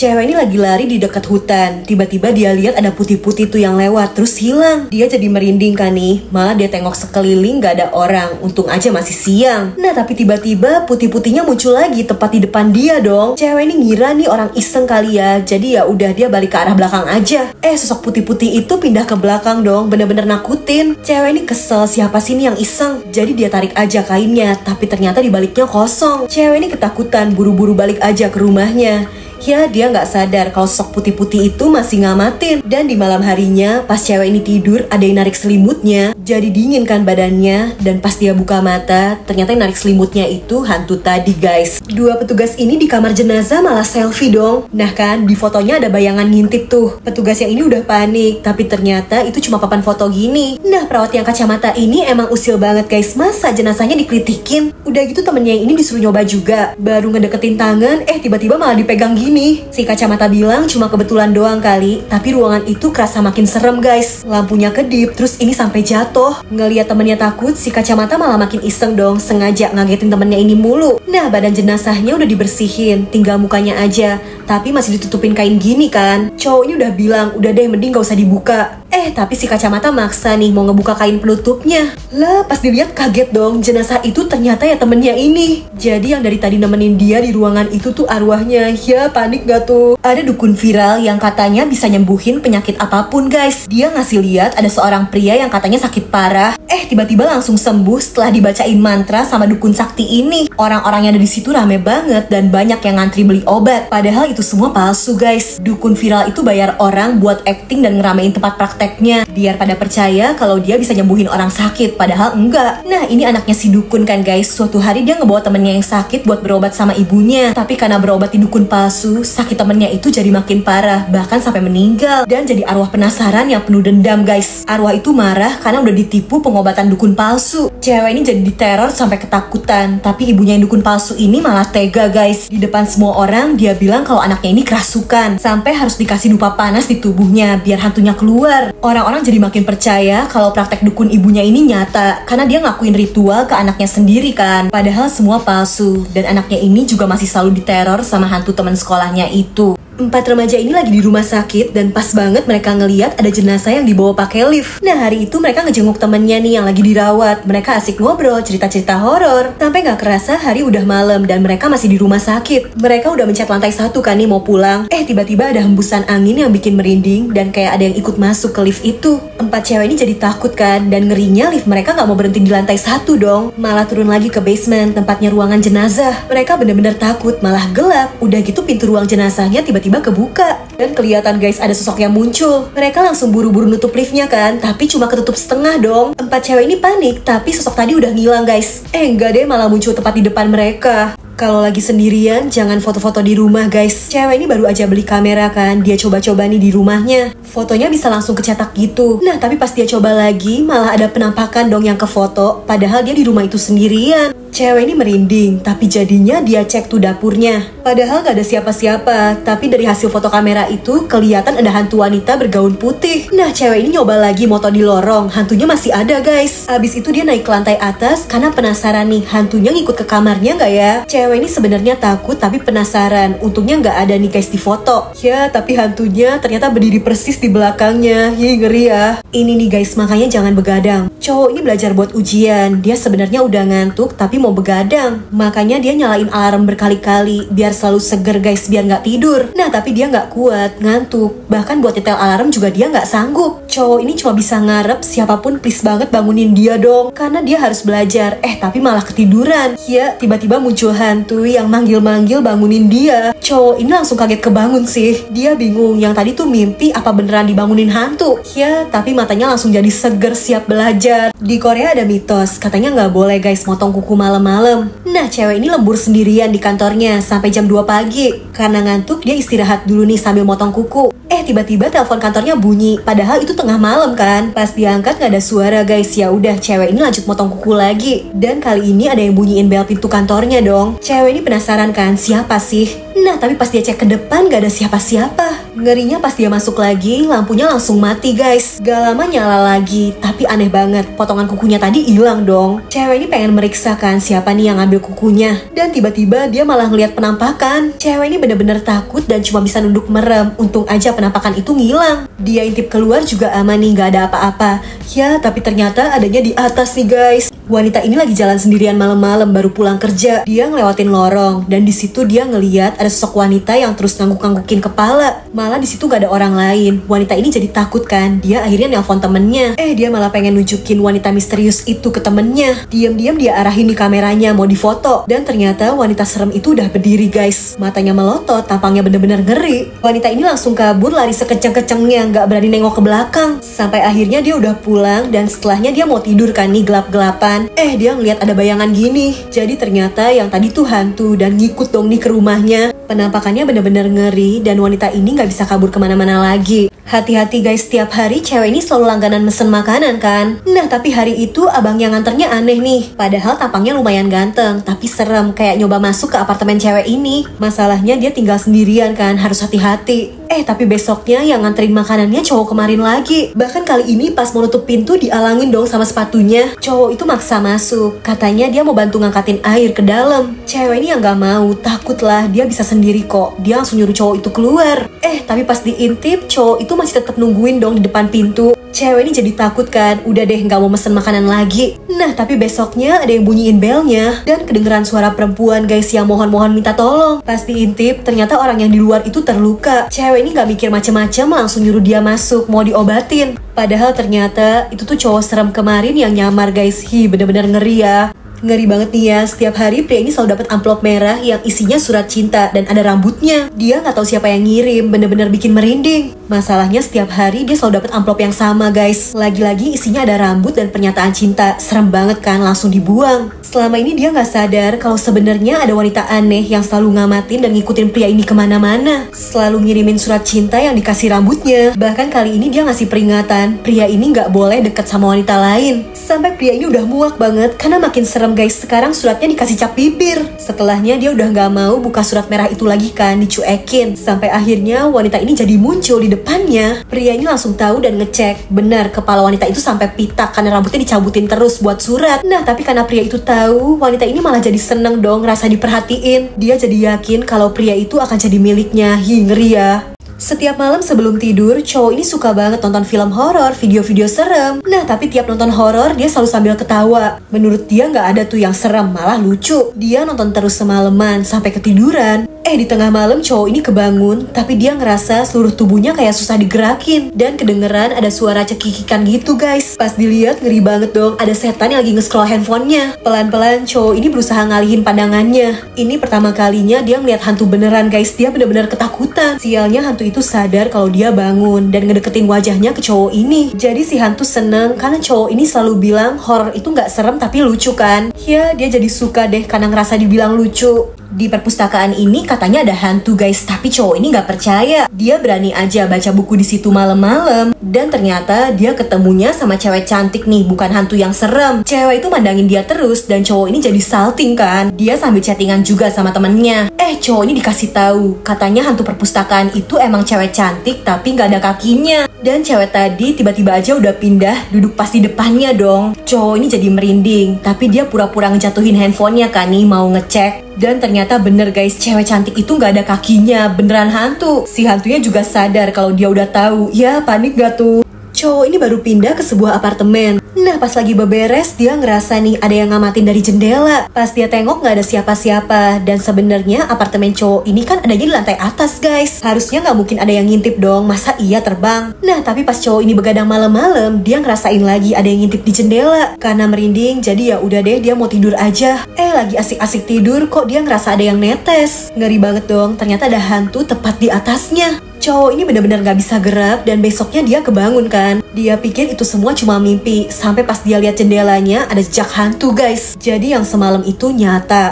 Cewek ini lagi lari di dekat hutan. Tiba-tiba dia lihat ada putih-putih tuh yang lewat, terus hilang. Dia jadi merinding kan nih. Malah dia tengok sekeliling gak ada orang. Untung aja masih siang. Nah tapi tiba-tiba putih-putihnya muncul lagi tepat di depan dia dong. Cewek ini ngira nih orang iseng kali ya. Jadi ya udah dia balik ke arah belakang aja. Sosok putih-putih itu pindah ke belakang dong. Bener-bener nakutin. Cewek ini kesel, siapa sih nih yang iseng? Jadi dia tarik aja kainnya. Tapi ternyata di baliknya kosong. Cewek ini ketakutan, buru-buru balik aja ke rumahnya. Ya dia nggak sadar kalau sosok putih-putih itu masih ngamatin. Dan di malam harinya pas cewek ini tidur ada yang narik selimutnya. Jadi dingin kan badannya. Dan pas dia buka mata ternyata yang narik selimutnya itu hantu tadi guys. Dua petugas ini di kamar jenazah malah selfie dong. Nah kan di fotonya ada bayangan ngintip tuh. Petugas yang ini udah panik. Tapi ternyata itu cuma papan foto gini. Nah perawat yang kacamata ini emang usil banget guys. Masa jenazahnya dikritikin? Udah gitu temennya yang ini disuruh nyoba juga. Baru ngedeketin tangan tiba-tiba malah dipegang gini. Si kacamata bilang cuma kebetulan doang kali. Tapi ruangan itu kerasa makin serem guys. Lampunya kedip, terus ini sampai jatuh. Ngeliat temennya takut, si kacamata malah makin iseng dong. Sengaja ngagetin temennya ini mulu. Nah badan jenazahnya udah dibersihin, tinggal mukanya aja. Tapi masih ditutupin kain gini kan. Cowok ini udah bilang, udah deh mending gak usah dibuka. Tapi si kacamata maksa nih mau ngebuka kain penutupnya. Lah pas dilihat kaget dong. Jenazah itu ternyata ya temennya ini. Jadi yang dari tadi nemenin dia di ruangan itu tuh arwahnya. Ya panik gak tuh? Ada dukun viral yang katanya bisa nyembuhin penyakit apapun guys. Dia ngasih lihat ada seorang pria yang katanya sakit parah. Tiba-tiba langsung sembuh setelah dibacain mantra sama dukun sakti ini. Orang-orang yang ada di situ rame banget dan banyak yang ngantri beli obat. Padahal itu semua palsu guys. Dukun viral itu bayar orang buat acting dan ngeramein tempat prakteknya biar pada percaya kalau dia bisa nyembuhin orang sakit. Padahal enggak. Nah ini anaknya si dukun kan guys. Suatu hari dia ngebawa temennya yang sakit buat berobat sama ibunya. Tapi karena berobat di dukun palsu, sakit temennya itu jadi makin parah, bahkan sampai meninggal. Dan jadi arwah penasaran yang penuh dendam guys. Arwah itu marah karena udah ditipu pengobatan dukun palsu. Cewek ini jadi diteror sampai ketakutan. Tapi ibunya yang dukun palsu ini malah tega guys. Di depan semua orang dia bilang kalau anaknya ini kerasukan. Sampai harus dikasih dupa panas di tubuhnya biar hantunya keluar. Orang-orang jadi makin percaya kalau praktek dukun ibunya ini nyata. Karena dia ngakuin ritual ke anaknya sendiri kan. Padahal semua palsu. Dan anaknya ini juga masih selalu diteror sama hantu teman sekolahnya itu. 4 remaja ini lagi di rumah sakit dan pas banget mereka ngeliat ada jenazah yang dibawa pakai lift. Nah hari itu mereka ngejenguk temennya nih yang lagi dirawat. Mereka asik ngobrol, cerita-cerita horor. Sampai gak kerasa hari udah malam dan mereka masih di rumah sakit. Mereka udah mencat lantai 1 kan nih mau pulang. Tiba-tiba ada hembusan angin yang bikin merinding dan kayak ada yang ikut masuk ke lift itu. 4 cewek ini jadi takut kan dan ngerinya lift mereka gak mau berhenti di lantai 1 dong. Malah turun lagi ke basement tempatnya ruangan jenazah. Mereka bener-bener takut, malah gelap. Udah gitu pintu ruang jenazahnya tiba-tiba kebuka dan kelihatan guys ada sosok yang muncul. Mereka langsung buru-buru nutup liftnya kan, tapi cuma ketutup setengah dong. 4 cewek ini panik, tapi sosok tadi udah ngilang guys. Enggak deh, malah muncul tepat di depan mereka. Kalau lagi sendirian, jangan foto-foto di rumah guys. Cewek ini baru aja beli kamera kan, dia coba-coba nih di rumahnya. Fotonya bisa langsung kecetak gitu. Nah tapi pas dia coba lagi, malah ada penampakan dong yang ke foto. Padahal dia di rumah itu sendirian. Cewek ini merinding, tapi jadinya dia cek tuh dapurnya. Padahal gak ada siapa-siapa, tapi dari hasil foto kamera itu kelihatan ada hantu wanita bergaun putih. Nah cewek ini nyoba lagi moto di lorong, hantunya masih ada guys. Abis itu dia naik ke lantai atas karena penasaran nih, hantunya ngikut ke kamarnya gak ya? Cewek ini sebenarnya takut tapi penasaran, untungnya gak ada nih guys di foto. Ya tapi hantunya ternyata berdiri persis di belakangnya. Ngeri ya. Ini nih guys, makanya jangan begadang. Cowok ini belajar buat ujian, dia sebenarnya udah ngantuk tapi mau begadang. Makanya dia nyalain alarm berkali-kali biar selalu seger guys, biar nggak tidur. Nah tapi dia nggak kuat, ngantuk. Bahkan buat nyetel alarm juga dia nggak sanggup. Cowok ini cuma bisa ngarep siapapun please banget bangunin dia dong, karena dia harus belajar. Tapi malah ketiduran. Ya tiba-tiba muncul hantu yang manggil-manggil bangunin dia. Cowok ini langsung kaget kebangun sih. Dia bingung, yang tadi tuh mimpi apa beneran dibangunin hantu. Ya tapi matanya langsung jadi seger siap belajar. Di Korea ada mitos, katanya nggak boleh guys motong kuku malam-malam. Nah cewek ini lembur sendirian di kantornya sampai jam 2 pagi. Karena ngantuk dia istirahat dulu nih sambil motong kuku. Tiba-tiba telepon kantornya bunyi, padahal itu tengah malam kan. Pas diangkat gak ada suara guys. Ya udah cewek ini lanjut motong kuku lagi. Dan kali ini ada yang bunyiin bel pintu kantornya dong. Cewek ini penasaran kan siapa sih. Nah tapi pas dia cek ke depan gak ada siapa-siapa. Ngerinya pas dia masuk lagi, lampunya langsung mati guys. Gak lama nyala lagi, tapi aneh banget, potongan kukunya tadi hilang dong. Cewek ini pengen meriksa kan siapa nih yang ngambil kukunya. Dan tiba-tiba dia malah ngeliat penampakan. Cewek ini bener-bener takut dan cuma bisa nunduk merem. Untung aja penampakan itu ngilang. Dia intip keluar juga aman nih, gak ada apa-apa. Ya, tapi ternyata adanya di atas nih guys. Wanita ini lagi jalan sendirian malam-malam baru pulang kerja. Dia ngelewatin lorong dan di situ dia ngeliat ada sosok wanita yang terus ngangguk-nganggukin kepala. Malah di situ gak ada orang lain. Wanita ini jadi takut kan. Dia akhirnya nelpon temennya. Dia malah pengen nunjukin wanita misterius itu ke temennya. Diam-diam dia arahin di kameranya mau difoto. Dan ternyata wanita serem itu udah berdiri guys. Matanya melotot, tampangnya bener-bener ngeri. Wanita ini langsung kabur lari sekeceng-kecengnya, gak berani nengok ke belakang. Sampai akhirnya dia udah pulang dan setelahnya dia mau tidur kan nih gelap-gelapan. Dia ngeliat ada bayangan gini. Jadi ternyata yang tadi tuh hantu dan ngikut dong nih ke rumahnya. Penampakannya bener-bener ngeri dan wanita ini gak bisa kabur kemana-mana lagi. Hati-hati guys, setiap hari cewek ini selalu langganan mesen makanan kan. Nah tapi hari itu abang yang nganternya aneh nih. Padahal tampangnya lumayan ganteng, tapi serem kayak nyoba masuk ke apartemen cewek ini. Masalahnya dia tinggal sendirian kan, harus hati-hati. Tapi besoknya yang nganterin makanannya cowok kemarin lagi. Bahkan kali ini pas mau nutup pintu dialangin dong sama sepatunya. Cowok itu maksa masuk. Katanya dia mau bantu ngangkatin air ke dalam. Cewek ini yang gak mau, takut lah dia bisa sendiri kok. Dia langsung nyuruh cowok itu keluar. Tapi pas diintip cowok itu masih tetap nungguin dong di depan pintu. Cewek ini jadi takut kan, udah deh gak mau mesen makanan lagi. Nah tapi besoknya ada yang bunyiin belnya dan kedengeran suara perempuan guys yang mohon-mohon minta tolong. Pas diintip ternyata orang yang di luar itu terluka. Cewek ini gak mikir macem-macem langsung nyuruh dia masuk mau diobatin. Padahal ternyata itu tuh cowok serem kemarin yang nyamar guys. Bener-bener ngeri ya. Ngeri banget nih ya, setiap hari pria ini selalu dapat amplop merah yang isinya surat cinta dan ada rambutnya. Dia nggak tahu siapa yang ngirim, bener-bener bikin merinding. Masalahnya setiap hari dia selalu dapat amplop yang sama guys. Lagi-lagi isinya ada rambut dan pernyataan cinta. Serem banget kan, langsung dibuang. Selama ini dia nggak sadar kalau sebenarnya ada wanita aneh yang selalu ngamatin dan ngikutin pria ini kemana-mana. Selalu ngirimin surat cinta yang dikasih rambutnya. Bahkan kali ini dia ngasih peringatan, pria ini nggak boleh deket sama wanita lain. Sampai pria ini udah muak banget karena makin serem guys. Sekarang suratnya dikasih cap bibir. Setelahnya dia udah gak mau buka surat merah itu lagi kan, dicuekin. Sampai akhirnya wanita ini jadi muncul di depannya. Pria ini langsung tahu dan ngecek. Benar, kepala wanita itu sampai pitak karena rambutnya dicabutin terus buat surat. Nah tapi karena pria itu tahu, wanita ini malah jadi seneng dong ngerasa diperhatiin. Dia jadi yakin kalau pria itu akan jadi miliknya. Ngeri ya. Setiap malam sebelum tidur, cowok ini suka banget nonton film horor, video-video serem. Nah, tapi tiap nonton horor, dia selalu sambil ketawa. Menurut dia nggak ada tuh yang serem, malah lucu. Dia nonton terus semalaman, sampai ketiduran. Di tengah malam cowok ini kebangun, tapi dia ngerasa seluruh tubuhnya kayak susah digerakin. Dan kedengeran ada suara cekikikan gitu guys. Pas dilihat ngeri banget dong, ada setan yang lagi nge-scroll handphonenya. Pelan-pelan cowok ini berusaha ngalihin pandangannya. Ini pertama kalinya dia ngeliat hantu beneran guys, dia bener-bener ketakutan. Sialnya hantu itu sadar kalau dia bangun dan ngedeketin wajahnya ke cowok ini. Jadi si hantu seneng karena cowok ini selalu bilang horor itu nggak serem tapi lucu kan. Ya dia jadi suka deh karena ngerasa dibilang lucu. Di perpustakaan ini katanya ada hantu guys, tapi cowok ini nggak percaya. Dia berani aja baca buku di situ malam-malam dan ternyata dia ketemunya sama cewek cantik nih, bukan hantu yang serem. Cewek itu mandangin dia terus dan cowok ini jadi salting kan. Dia sambil chattingan juga sama temennya. Cowok ini dikasih tahu katanya hantu perpustakaan itu emang cewek cantik tapi nggak ada kakinya. Dan cewek tadi tiba-tiba aja udah pindah duduk pas di depannya dong. Cowok ini jadi merinding, tapi dia pura-pura ngejatuhin handphonenya kan nih mau ngecek. Dan ternyata bener guys, cewek cantik itu gak ada kakinya, beneran hantu. Si hantunya juga sadar kalau dia udah tahu. Ya panik gak tuh? Cowok ini baru pindah ke sebuah apartemen. Nah pas lagi beberes dia ngerasa nih ada yang ngamatin dari jendela. Pas dia tengok gak ada siapa-siapa. Dan sebenarnya apartemen cowok ini kan adanya di lantai atas guys. Harusnya gak mungkin ada yang ngintip dong, masa iya terbang. Nah tapi pas cowok ini begadang malam-malam, dia ngerasain lagi ada yang ngintip di jendela. Karena merinding jadi ya udah deh dia mau tidur aja. Lagi asik-asik tidur kok dia ngerasa ada yang netes. Ngeri banget dong, ternyata ada hantu tepat di atasnya. Cowok ini benar-benar gak bisa gerak dan besoknya dia kebangun kan. Dia pikir itu semua cuma mimpi. Sampai pas dia lihat jendelanya ada jejak hantu guys. Jadi yang semalam itu nyata.